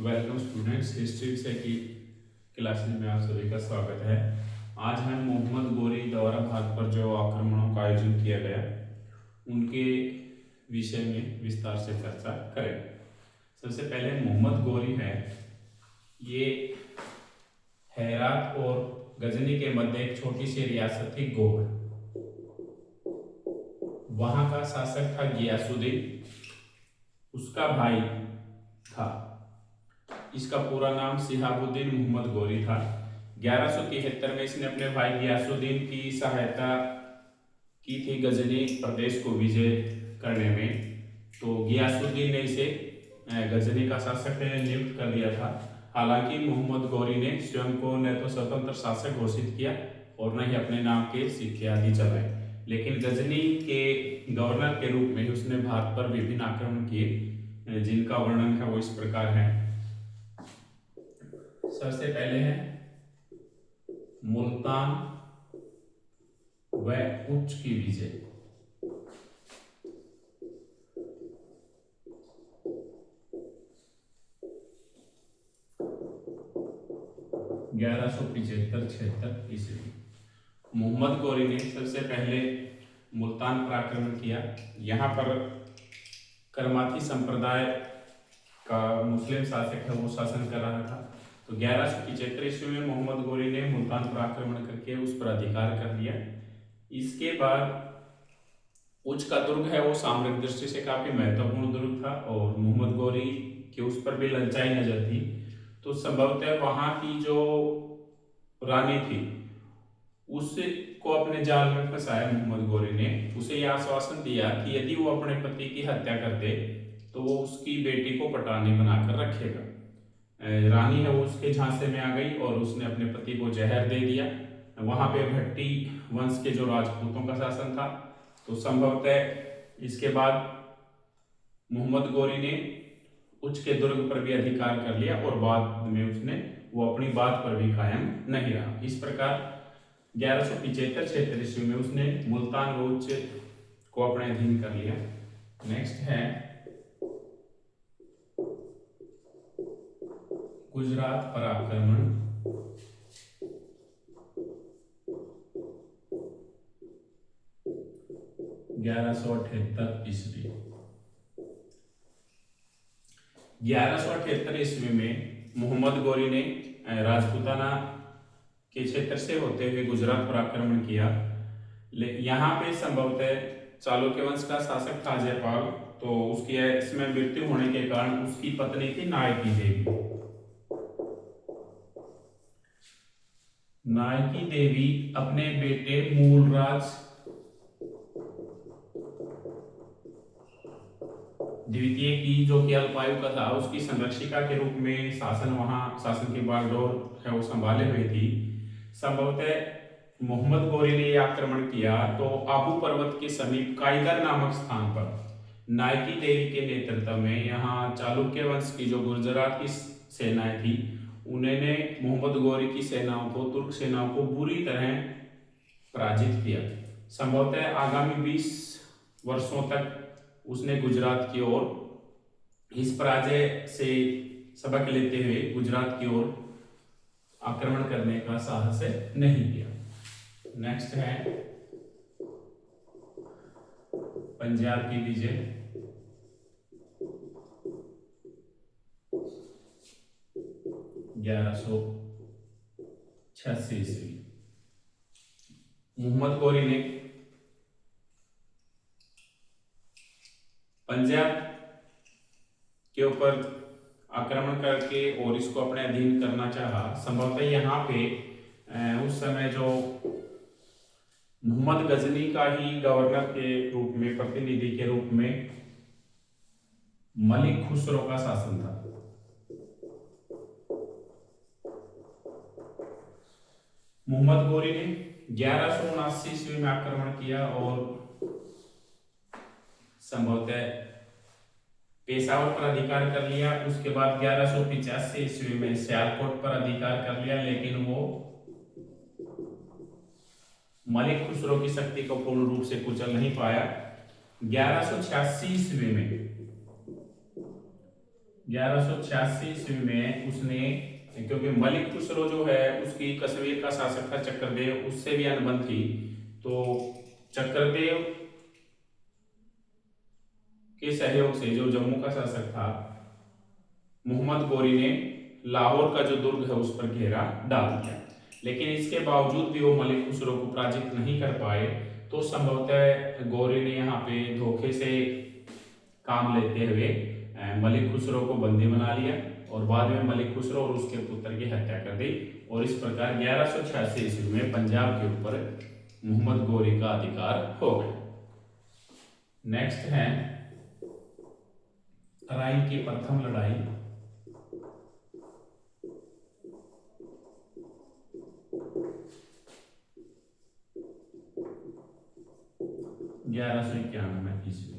Welcome students, history विषय की classes में आप सभी का स्वागत है। आज हम मोहम्मद गोरी द्वारा भारत पर जो आक्रमणों का आयोजन किया गया उनके विषय में विस्तार से चर्चा करें। सबसे पहले मोहम्मद गोरी है, ये हेरात और गजनी के मध्य एक छोटी सी रियासत थी गोर। वहां का शासक था गियासुद्दीन, उसका भाई था। इसका पूरा नाम शिहाबुद्दीन मोहम्मद गोरी था। 1173 में इसने अपने भाई गियासुद्दीन की सहायता की थी गजनी प्रदेश को विजय करने में। तो गियासुद्दीन ने इसे गजनी का शासक नियुक्त कर दिया था। हालांकि मोहम्मद गोरी ने स्वयं को न तो स्वतंत्र शासक घोषित किया और न ही अपने नाम के सिक्के आदि चलाए, लेकिन गजनी के गवर्नर के रूप में उसने भारत पर विभिन्न आक्रमण किए, जिनका वर्णन है वो इस प्रकार है। सबसे पहले है मुल्तान व उच्च की विजय। ग्यारह सौ पिछहत्तर छिहत्तर ईस्वी मोहम्मद गोरी ने सबसे पहले मुल्तान पर आक्रमण किया। यहाँ पर करमाती संप्रदाय का मुस्लिम शासक है वो शासन कर रहा था। तो 1175 ईस्वी में मोहम्मद गोरी ने मुल्तान पर आक्रमण करके उस पर अधिकार कर लिया। इसके बाद उच्च का दुर्ग है वो सामरिक दृष्टि से काफी महत्वपूर्ण दुर्ग था और मोहम्मद गोरी की उस पर भी ललचाई नजर थी। तो संभवतः वहां की जो रानी थी उसको अपने जाल में फंसाया मोहम्मद गोरी ने। उसे यह आश्वासन दिया कि यदि वो अपने पति की हत्या कर दे तो वो उसकी बेटी को पटानी बनाकर रखेगा। रानी है वो उसके झांसे में आ गई और उसने अपने पति को जहर दे दिया। वहां पे भट्टी वंश के जो राजपूतों का शासन था। तो संभवतः इसके बाद मोहम्मद गोरी ने उच्च के दुर्ग पर भी अधिकार कर लिया और बाद में उसने वो अपनी बात पर भी कायम नहीं रहा। इस प्रकार 1175 ईस्वी में उसने मुल्तान व उच्च को अपने अधीन कर लिया। नेक्स्ट है गुजरात पर आक्रमण। 1178 ईस्वी 1178 ईस्वी में मोहम्मद गोरी ने राजपूताना के क्षेत्र से होते हुए गुजरात पर आक्रमण किया। यहाँ पे संभवतः चालुक्य वंश का शासक था जयपाल। तो उसकी इसमें मृत्यु होने के कारण उसकी पत्नी थी नायकी देवी। नायकी देवी अपने बेटे मूलराज द्वितीय की, जो कि अल्पायु का था, उसकी संरक्षिका के रूप में शासन की बागडोर है वो संभाले हुए थी। संभवतः मोहम्मद गोरी ने यह आक्रमण किया तो आबू पर्वत के समीप काइदर नामक स्थान पर नायकी देवी के नेतृत्व में यहाँ चालुक्य वंश की जो गुजरात की सेनाएं थी उन्होंने मोहम्मद गोरी की सेनाओं को, तुर्क सेनाओं को बुरी तरह पराजित किया। संभवतः आगामी 20 वर्षों तक उसने गुजरात की ओर इस पराजय से सबक लेते हुए गुजरात की ओर आक्रमण करने का साहस नहीं किया। नेक्स्ट है पंजाब की विजय। 1186 ईस्वी मोहम्मद गोरी ने पंजाब के ऊपर आक्रमण करके और इसको अपने अधीन करना चाहा। संभवतः यहाँ पे उस समय जो मोहम्मद गजनी का ही गवर्नर के रूप में, प्रतिनिधि के रूप में मलिक खुसरो का शासन था। मोहम्मद गोरी ने 1179 ईस्वी में आक्रमण किया और संभवतः पेशावर पर अधिकार कर लिया। उसके बाद 1185 ईस्वी में सियालकोट पर अधिकार कर लिया, लेकिन वो मलिक खुसरो की शक्ति को पूर्ण रूप से कुचल नहीं पाया। 1186 ईस्वी में 1186 ईस्वी में उसने, क्योंकि मलिक खुसरो जो है उसकी कश्मीर का शासक था चक्रदेव, उससे भी अनबन थी, तो चक्रदेव के सहयोग से जो जम्मू का शासक था मोहम्मद गोरी ने लाहौर का जो दुर्ग है उस पर घेरा डाल दिया। लेकिन इसके बावजूद भी वो मलिक खुसरो को पराजित नहीं कर पाए, तो संभवतः गौरी ने यहाँ पे धोखे से काम लेते हुए मलिक खुसरो को बंदी बना लिया और बाद में मलिक खुसरो और उसके पुत्र की हत्या कर दी, और इस प्रकार 1186 ईस्वी में पंजाब के ऊपर मोहम्मद गोरी का अधिकार हो गया। नेक्स्ट है तराइन की प्रथम लड़ाई। ग्यारह सौ इक्यानवे ईस्वी।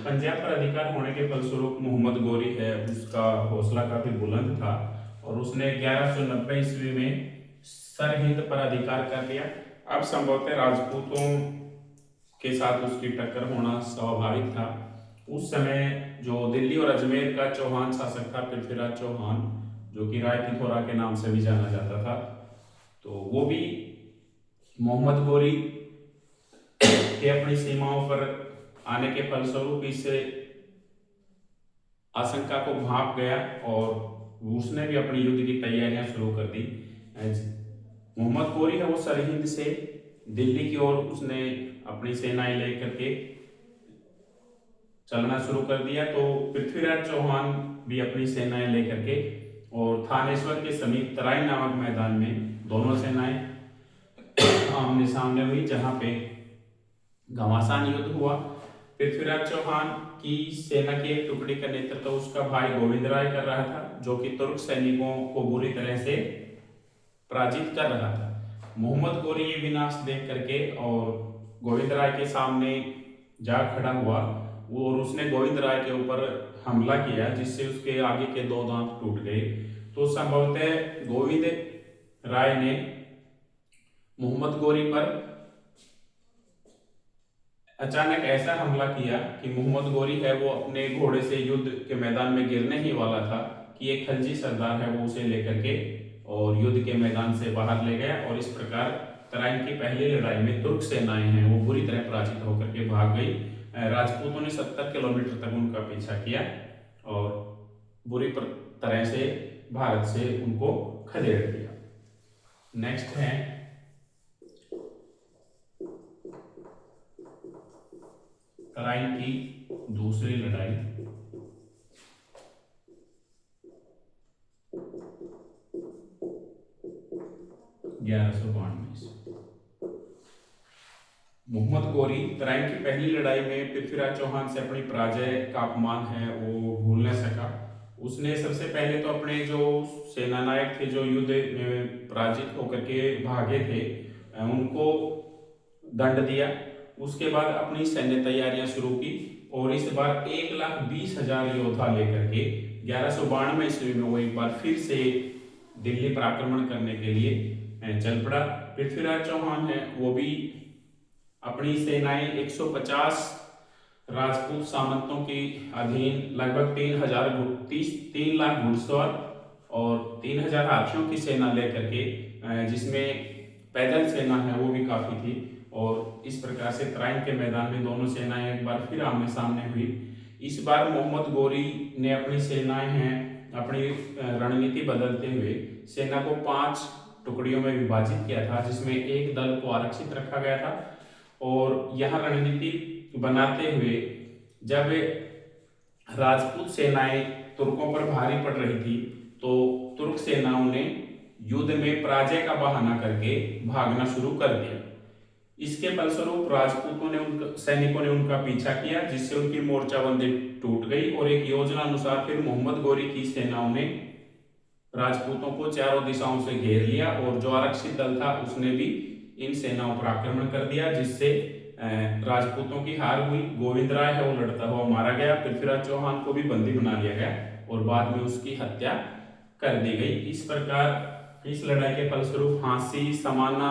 पंजाब पर अधिकार होने के फलस्वरूप मोहम्मद गोरी है उसका हौसला काफी बुलंद था और उसने 1190 ईस्वी में सरहिंद पर अधिकार कर लिया। अब संभवतः राजपूतों के साथ उसकी टक्कर होना स्वाभाविक था। उस समय जो दिल्ली और अजमेर का चौहान शासक था पृथ्वीराज चौहान, जो कि राय पिथौरा के नाम से भी जाना जाता था, तो वो भी मोहम्मद गोरी के अपनी सीमाओं पर आने के फलस्वरूप इस आशंका को भांप गया और उसने भी अपनी युद्ध की तैयारियां शुरू कर दी। मोहम्मद गोरी है वो सरहिंद से दिल्ली की ओर उसने अपनी सेनाएं लेकर के चलना शुरू कर दिया। तो पृथ्वीराज चौहान भी अपनी सेनाएं लेकर के और थानेश्वर के समीप तराइन नामक मैदान में दोनों सेनाएं आमने सामने हुई, जहां पे घमासान युद्ध हुआ। पृथ्वीराज चौहान की सेना की एक टुकड़ी का नेतृत्व उसका भाई गोविंद राय कर रहा था, जो कि तुर्क सैनिकों को बुरी तरह से पराजित कर रहा था। मोहम्मद गोरी ये विनाश देख करके और गोविंद राय के सामने जा खड़ा हुआ और उसने गोविंद राय के ऊपर हमला किया, जिससे उसके आगे के दो दांत टूट गए। तो संभवतः गोविंद राय ने मोहम्मद गोरी पर अचानक ऐसा हमला किया कि मोहम्मद गोरी है वो अपने घोड़े से युद्ध के मैदान में गिरने ही वाला था कि एक खलजी सरदार है वो उसे लेकर के और युद्ध के मैदान से बाहर ले गया, और इस प्रकार तराइन की पहली लड़ाई में तुर्क सेनाएं हैं वो बुरी तरह पराजित होकर के भाग गई। राजपूतों ने 70 किलोमीटर तक उनका पीछा किया और बुरी तरह से भारत से उनको खदेड़ दिया। नेक्स्ट है तराइन की दूसरी लड़ाई। मोहम्मद गोरी तराइन की पहली लड़ाई में पृथ्वीराज चौहान से अपनी पराजय का अपमान है वो भूल न सका। उसने सबसे पहले तो अपने जो सेना नायक थे जो युद्ध में पराजित होकर के भागे थे उनको दंड दिया। उसके बाद अपनी सैन्य तैयारियां शुरू की और इस बार 1,20,000 योद्धा लेकर के 1192 ईस्वी में वो एक बार फिर से दिल्ली पर आक्रमण करने के लिए चल पड़ा। पृथ्वीराज चौहान है वो भी अपनी सेनाएं 150 राजपूत सामंतों के अधीन लगभग 3 लाख घुड़सवार और 3,000 हाथियों की सेना लेकर के, जिसमें पैदल सेना है वो भी काफी थी, और इस प्रकार से तराइन के मैदान में दोनों सेनाएं एक बार फिर आमने सामने हुई। इस बार मोहम्मद गोरी ने अपनी सेनाएं हैं अपनी रणनीति बदलते हुए सेना को 5 टुकड़ियों में विभाजित किया था, जिसमें एक दल को आरक्षित रखा गया था। और यह रणनीति बनाते हुए जब राजपूत सेनाएं तुर्कों पर भारी पड़ रही थी तो तुर्क सेनाओं ने युद्ध में पराजय का बहाना करके भागना शुरू कर दिया। इसके फलस्वरूप राजपूतों ने सैनिकों ने उनका पीछा किया, जिससे उनकी मोर्चाबंदी टूट गई और एक योजना अनुसार फिर मोहम्मद गोरी की सेनाओं ने राजपूतों को चारों दिशाओं से घेर लिया और जो आरक्षित दल था उसने भी इन सेनाओं पर आक्रमण कर दिया, जिससे राजपूतों की हार हुई। गोविंद राय है वो लड़ता हुआ मारा गया। पृथ्वीराज चौहान को भी बंदी बना लिया गया और बाद में उसकी हत्या कर दी गई। इस प्रकार इस लड़ाई के फलस्वरूप हांसी, समाना,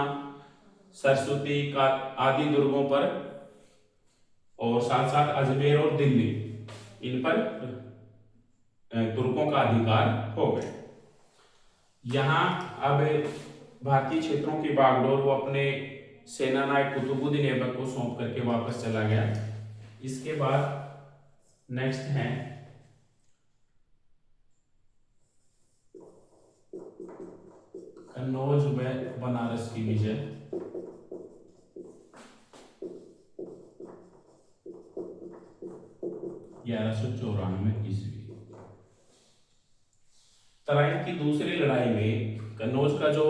सरस्वती का आदि दुर्गों पर और साथ साथ अजमेर और दिल्ली इन पर तुर्कों का अधिकार हो गया। यहाँ अब भारतीय क्षेत्रों की बागडोर वो अपने सेनानायक कुतुबुद्दीन ऐबक को सौंप करके वापस चला गया। इसके बाद नेक्स्ट है कन्नौज व बनारस की विजय। ईस्वी। तराइन की दूसरी लड़ाई में कन्नौज का जो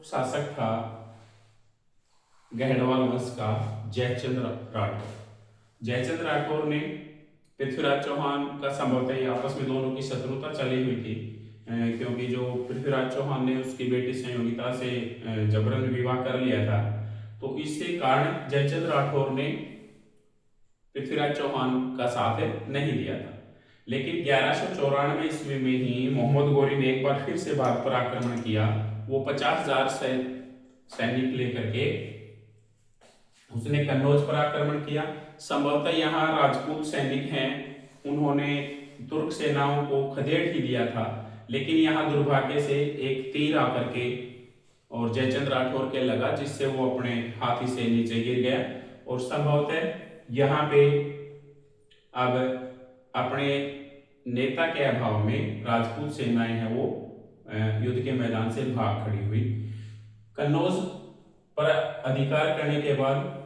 शासक था गहडवाल वंश का जयचंद्र राठौर ने पृथ्वीराज चौहान का संभवतः आपस में दोनों की शत्रुता चली हुई थी, क्योंकि जो पृथ्वीराज चौहान ने उसकी बेटी संयोगिता से जबरन विवाह कर लिया था, तो इसके कारण जयचंद्र राठौर ने पृथ्वीराज चौहान का साथ नहीं दिया था। लेकिन 1194 ईस्वी में ही मोहम्मद गोरी ने एक बार फिर से भारत पर आक्रमण किया। वो 50,000 सैनिक लेकर के उसने कन्नौज पर आक्रमण किया। संभवतः यहाँ राजपूत सैनिक हैं, उन्होंने तुर्क सेनाओं को खदेड़ ही दिया था, लेकिन यहाँ दुर्भाग्य से एक तीर आकर के और जयचंद्र राठौर के लगा, जिससे वो अपने हाथी से नीचे गिर गया। और संभवतः यहाँ पे अब अपने नेता के अभाव में राजपूत सेनाएं हैं वो युद्ध के मैदान से भाग खड़ी हुई। कन्नौज पर अधिकार करने के बाद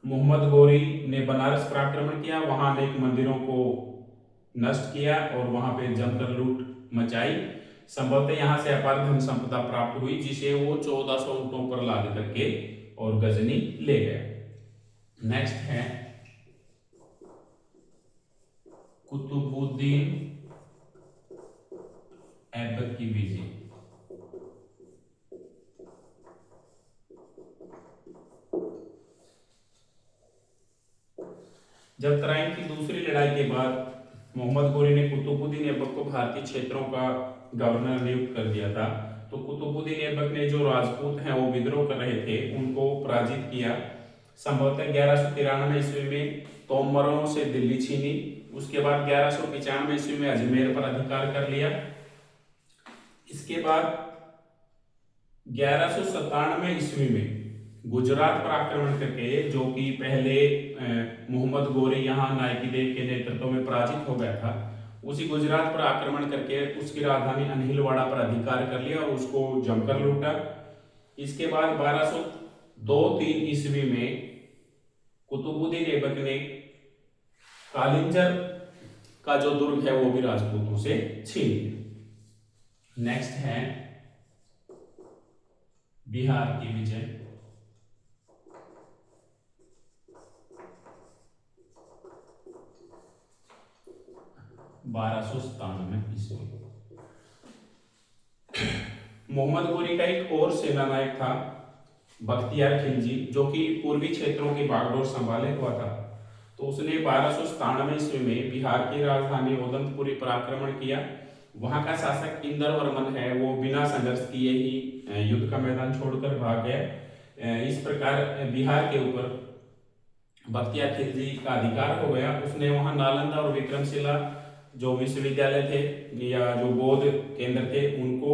मोहम्मद गोरी ने बनारस पर आक्रमण किया, वहां अनेक मंदिरों को नष्ट किया और वहां पे जमकर लूट मचाई। संभवतः यहाँ से अपार धन संपदा प्राप्त हुई, जिसे वो 1400 ऊंटों पर लाद करके और गजनी ले गए। नेक्स्ट है कुतुबुद्दीन ऐबक की विजय। जब तराइन की दूसरी लड़ाई के बाद मोहम्मद गोरी ने कुतुबुद्दीन ऐबक को भारतीय क्षेत्रों का गवर्नर नियुक्त कर दिया था, तो कुतुबुद्दीन ऐबक ने जो राजपूत हैं वो विद्रोह कर रहे थे उनको पराजित किया। संभवतः 1193 ईस्वी में तोमरों से दिल्ली छीनी। उसके बाद 1195 ईस्वी में अजमेर पर अधिकार कर लिया। इसके बाद 1197 ईस्वी में गुजरात पर आक्रमण करके, जो कि पहले मोहम्मद गोरी यहाँ नायकी देव के नेतृत्व में पराजित हो गया था, उसी गुजरात पर आक्रमण करके उसकी राजधानी अनहिलवाड़ा पर अधिकार कर लिया और उसको जमकर लूटा। इसके बाद 1202-3 ईस्वी में कुतुबुद्दीन ऐबक ने कालिंजर का जो दुर्ग है वो भी राजपूतों से छीन लिया। नेक्स्ट है बिहार की विजय। ईस्वी। मोहम्मद गोरी का एक और सेनानायक था बख्तियार खिलजी, जो कि पूर्वी क्षेत्रों की बागडोर संभाले हुआ था। तो उसने 1297 ईस्वी में बिहार की राजधानी उदंतपुरी पर आक्रमण किया। वहां का शासक इंद्रवर्मन है वो बिना संघर्ष किए ही युद्ध का मैदान छोड़कर भाग गया। इस प्रकार बिहार के ऊपर बख्तियार खिलजी का अधिकार हो गया। उसने वहां नालंदा और विक्रमशिला जो विश्वविद्यालय थे या जो बौद्ध केंद्र थे उनको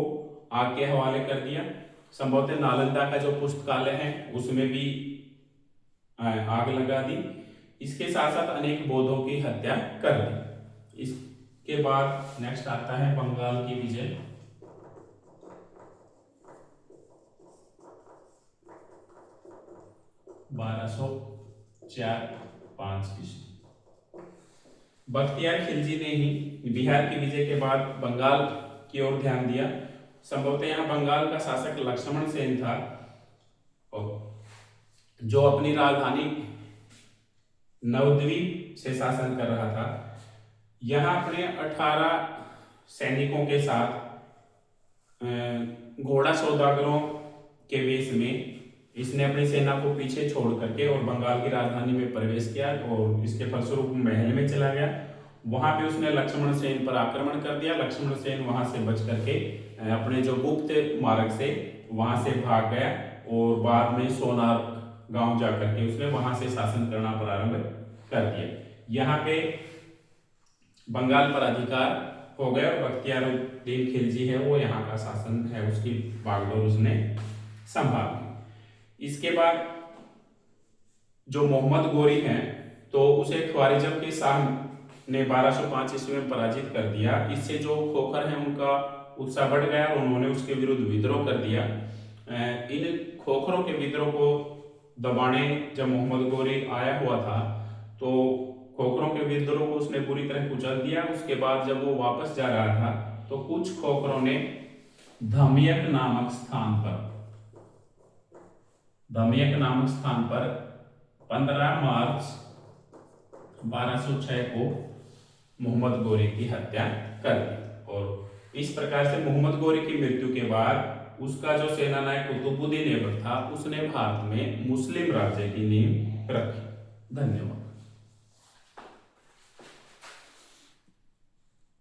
आग के हवाले कर दिया। संभवतः नालंदा का जो पुस्तकालय है उसमें भी आग लगा दी। इसके साथ साथ अनेक बौद्धों की हत्या कर दी। इसके बाद नेक्स्ट आता है बंगाल की विजय। बख्तियार खिलजी ने ही बिहार की विजय के बाद बंगाल की ओर ध्यान दिया। संभवतः यहाँ बंगाल का शासक लक्ष्मण सेन था, जो अपनी राजधानी नवद्वीप से शासन कर रहा था। यहाँ अपने 18 सैनिकों के साथ घोड़ा सौदागरों के वेश में इसने अपनी सेना को पीछे छोड़ करके और बंगाल की राजधानी में प्रवेश किया और इसके फलस्वरूप महल में चला गया। वहां पे उसने लक्ष्मण सेन पर आक्रमण कर दिया। लक्ष्मण सेन वहां से बच करके अपने जो गुप्त मार्ग से वहां से भाग गया और बाद में सोनार गांव जाकर के उसने वहां से शासन करना प्रारंभ कर दिया। यहाँ पे बंगाल पर अधिकार हो गया और बख्तियारुद्दीन खिलजी है वो यहाँ का शासन है उसकी बागडोर उसने संभाल ली। इसके बाद जो मोहम्मद गोरी हैं तो उसे ख्वारिज़म के शाह ने 1205 ईस्वी में पराजित कर दिया। इससे जो खोखर हैं उनका उत्साह बढ़ गया और उन्होंने उसके विरुद्ध विद्रोह कर दिया। इन खोखरों के विद्रोह को दबाने जब मोहम्मद गोरी आया हुआ था तो खोखरों के विद्रोह को उसने बुरी तरह कुचल दिया। उसके बाद जब वो वापस जा रहा था तो कुछ खोखरों ने धमियक नामक स्थान पर 15 मार्च 1206 को मोहम्मद गोरी की हत्या कर दी। और इस प्रकार से मोहम्मद गोरी की मृत्यु के बाद उसका जो सेनानायक कुतुबुद्दीन ऐबक था उसने भारत में मुस्लिम राज्य की नींव रखी। धन्यवाद।